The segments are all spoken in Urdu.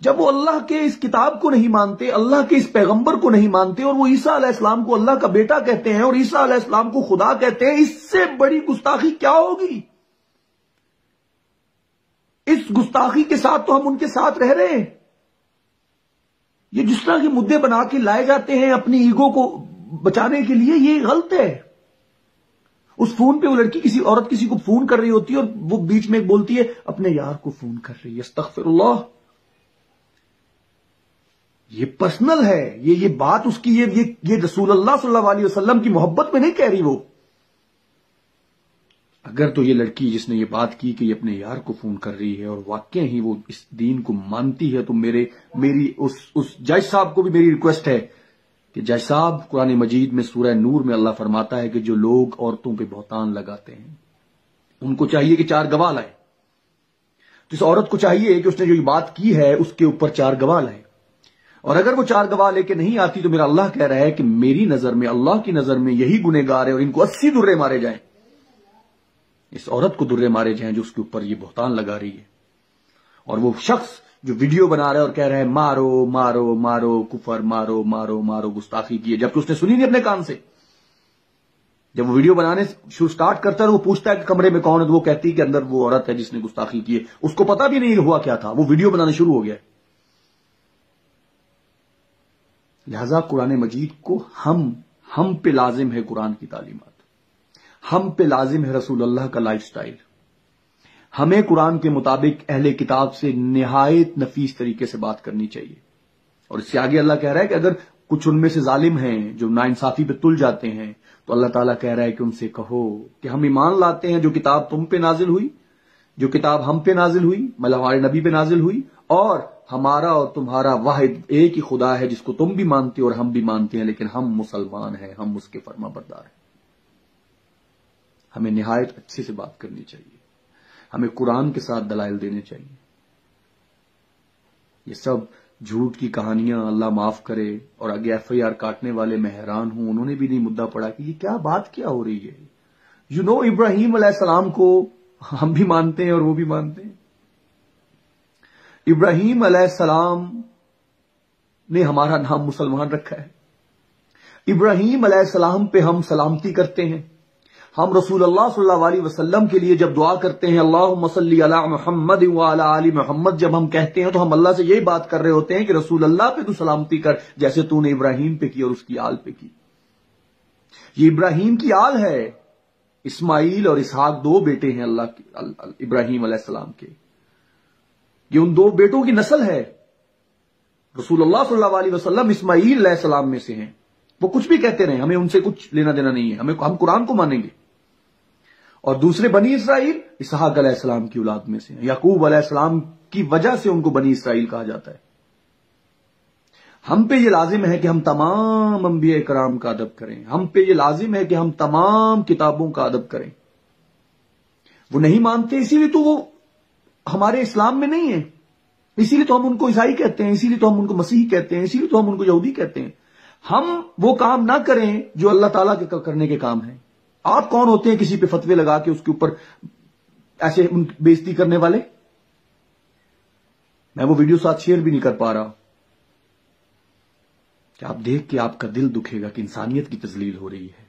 جب وہ اللہ کے اس کتاب کو نہیں مانتے، اللہ کے اس پیغمبر کو نہیں مانتے، اور وہ عیسیٰ علیہ السلام کو اللہ کا بیٹا کہتے ہیں اور عیسیٰ علیہ السلام کو خدا کہتے ہیں، اس سے بڑی گستاخی کیا ہوگی؟ اس گستاخی کے ساتھ تو ہم ان کے ساتھ رہ رہے ہیں۔ یہ جس طرح کے مدے بنا کے لائے جاتے ہیں اپنی ایگو کو بچانے کے لیے، یہ غلط ہے۔ اس فون پہ وہ لڑکی کسی عورت کسی کو فون کر رہی ہوتی ہے اور وہ بیچ میں بولتی ہے اپنے یار کو فون کر رہی ہے، استغفر اللہ۔ یہ پرسنل ہے، یہ بات اس کی، یہ رسول اللہ صلی اللہ علیہ وسلم کی محبت میں نہیں کہہ رہی وہ۔ اگر تو یہ لڑکی جس نے یہ بات کی کہ یہ اپنے یار کو فون کر رہی ہے اور واقع ہی وہ اس دین کو مانتی ہے، تو میری اس جج صاحب کو بھی میری ریکویسٹ ہے کہ جج صاحب، قرآن مجید میں سورہ نور میں اللہ فرماتا ہے کہ جو لوگ عورتوں پہ بہتان لگاتے ہیں ان کو چاہیے کہ 4 گواہ لائے۔ تو اس عورت کو چاہیے کہ اس نے جو یہ بات کی ہے اس کے اوپر 4 گواہ لائے، اور اگر وہ 4 گواہ لے کے نہیں آتی تو میرا اللہ کہہ رہا ہے کہ میری نظر میں، اللہ کی نظر میں یہی گنہگار ہے اور ان کو 80 درے مارے جائیں، اس عورت کو درے مارے جائیں جو اس کے اوپر یہ بہتان لگا رہی ہے۔ اور وہ شخص جو ویڈیو بنا رہا ہے اور کہہ رہا ہے مارو مارو مارو کفر، مارو مارو مارو، گستاخی کی ہے، جبکہ اس نے سنی نہیں اپنے کان سے۔ جب وہ ویڈیو بنانے سٹارٹ کرتا ہے وہ پوچھتا ہے کہ کمرے میں کون ہے، تو وہ کہتی ہے کہ اندر وہ عورت ہے جس نے گستاخی کی ہے، اس کو پتا بھی نہیں ہوا کیا تھا، وہ ویڈیو بنانا شروع ہو گیا۔ لہذا قرآن مجید کو ہم پہ لازم ہے قرآن کی تعلیمات، ہم پہ لازم ہے رسول اللہ کا لائف سٹائل۔ ہمیں قرآن کے مطابق اہل کتاب سے نہایت نفیس طریقے سے بات کرنی چاہیے۔ اور اس سے آگے اللہ کہہ رہا ہے کہ اگر کچھ ان میں سے ظالم ہیں جو ناانصافی پہ تل جاتے ہیں تو اللہ تعالیٰ کہہ رہا ہے کہ ان سے کہو کہ ہم ایمان لاتے ہیں جو کتاب تم پہ نازل ہوئی، جو کتاب ہم پہ نازل ہوئی، مطلب ہمارے نبی پہ نازل ہوئی، اور ہمارا اور تمہارا واحد ایک ہی خدا ہے جس کو تم بھی مانتے ہو اور ہم بھی مانتے ہیں، لیکن ہم مسلمان ہیں، ہم اس کے فرما بردار ہیں۔ ہمیں نہایت اچھے سے بات کرنی چاہیے، ہمیں قرآن کے ساتھ دلائل دینے چاہیے۔ یہ سب جھوٹ کی کہانیاں، اللہ معاف کرے، اور آگے FIR کاٹنے والے میں حیران ہوں، انہوں نے بھی نہیں مدعا پڑا کہ یہ کیا بات کیا ہو رہی ہے۔ ابراہیم علیہ السلام کو ہم بھی مانتے ہیں اور وہ بھی مانتے ہیں۔ ابراہیم علیہ السلام نے ہمارا نام مسلمان رکھا ہے، ابراہیم علیہ السلام پہ ہم سلامتی کرتے ہیں۔ ہم رسول اللہ صلی اللہ علیہ وسلم کے لیے جب دعا کرتے ہیں اللہم صلی علی محمد وعلی آل محمد، جب ہم کہتے ہیں تو ہم اللہ سے یہی بات کر رہے ہوتے ہیں کہ رسول اللہ پہ تو سلامتی کر جیسے تو نے ابراہیم پہ کی اور اس کی آل پہ کی۔ یہ ابراہیم کی آل ہے، اسماعیل اور اسحاق 2 بیٹے ہیں اللہ کے، ابراہیم علیہ السلام کے، یہ ان 2 بیٹوں کی نسل ہے۔ رسول اللہ صلی اللہ علیہ وسلم اسماعیل علیہ السلام میں سے ہیں، وہ کچھ بھی کہتے رہے، ہمیں ان سے کچھ لینا دینا نہیں ہے، ہم قرآن کو مانیں گے۔ اور دوسرے بنی اسرائیل اسحاق علیہ السلام کی اولاد میں سے ہیں، یعقوب علیہ السلام کی وجہ سے ان کو بنی اسرائیل کہا جاتا ہے۔ ہم پہ یہ لازم ہے کہ ہم تمام انبیاء کرام کا ادب کریں، ہم پہ یہ لازم ہے کہ ہم تمام کتابوں کا ادب کریں۔ وہ نہیں مانتے اسی لیے تو وہ ہمارے اسلام میں نہیں ہے، اسی لیے تو ہم ان کو عیسائی کہتے ہیں، اسی لیے تو ہم ان کو مسیحی کہتے ہیں، اسی لیے تو ہم ان کو یہودی کہتے ہیں۔ ہم وہ کام نہ کریں جو اللہ تعالیٰ کے کرنے کے کام ہیں۔ آپ کون ہوتے ہیں کسی پہ فتوے لگا کے اس کے اوپر ایسے بےزتی کرنے والے؟ میں وہ ویڈیو ساتھ شیئر بھی نہیں کر پا رہا کہ آپ دیکھ کے آپ کا دل دکھے گا کہ انسانیت کی تذلیل ہو رہی ہے۔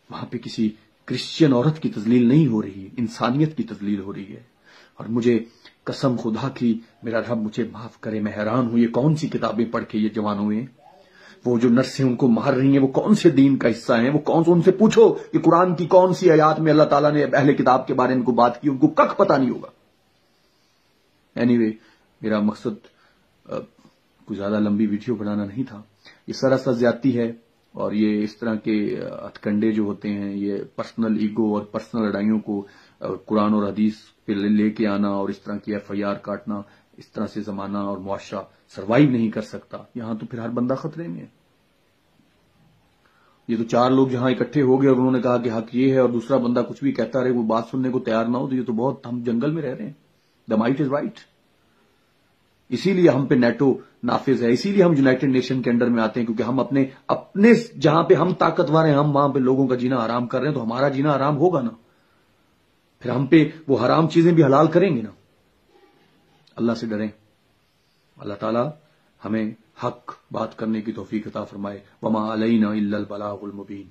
وہاں پہ کسی کرسچین عورت کی تذلیل نہیں ہو رہی، انسانیت کی تذلیل ہو رہی ہے۔ اور مجھے قسم خدا کی، میرا رب مجھے معاف کرے، میں حیران ہوں یہ کون سی کتابیں پڑھ کے یہ جوان ہوئے ہیں۔ وہ جو نرسیں ان کو مار رہی ہیں وہ کون سے دین کا حصہ ہیں، وہ کون سے، ان سے پوچھو کہ قرآن کی کون سی آیات میں اللہ تعالیٰ نے اہل کتاب کے بارے میں کو بات کی، ان کو کک پتہ نہیں ہوگا۔ اینی وے، میرا مقصد کوئی زیادہ لمبی ویڈیو بنانا نہیں تھا، یہ سراسر زیادتی ہے، اور یہ اس طرح کے ہتھ کنڈے جو ہوتے ہیں یہ پرسنل ایگو اور پرسنل لڑائیوں کو قرآن اور حدیث پہ لے کے آنا اور اس طرح کی FIR کاٹنا، اس طرح سے زمانہ اور معاشرہ سروائیو نہیں کر سکتا۔ یہاں تو پھر ہر بندہ خطرے میں ہے۔ یہ تو 4 لوگ جہاں اکٹھے ہو گئے اور انہوں نے کہا کہ حق یہ ہے اور دوسرا بندہ کچھ بھی کہتا رہے، وہ بات سننے کو تیار نہ ہو، تو یہ تو بہت، ہم جنگل میں رہ رہے ہیں۔ دا مائٹ از رائٹ۔ اسی لیے ہم پہ نیٹو نافذ ہے، اسی لیے ہم یونائٹڈ نیشن کے انڈر میں آتے ہیں، کیونکہ ہم اپنے جہاں پہ ہم طاقتور ہیں، ہم وہاں پہ لوگوں کا جینا حرام کر رہے ہیں، تو ہمارا جینا حرام ہوگا نا، پھر ہم پہ وہ حرام چیزیں بھی حلال کریں گے نا۔ اللہ سے ڈریں۔ اللہ تعالی ہمیں حق بات کرنے کی توفیق عطا فرمائے. وما علینا الا البلاغ المبین.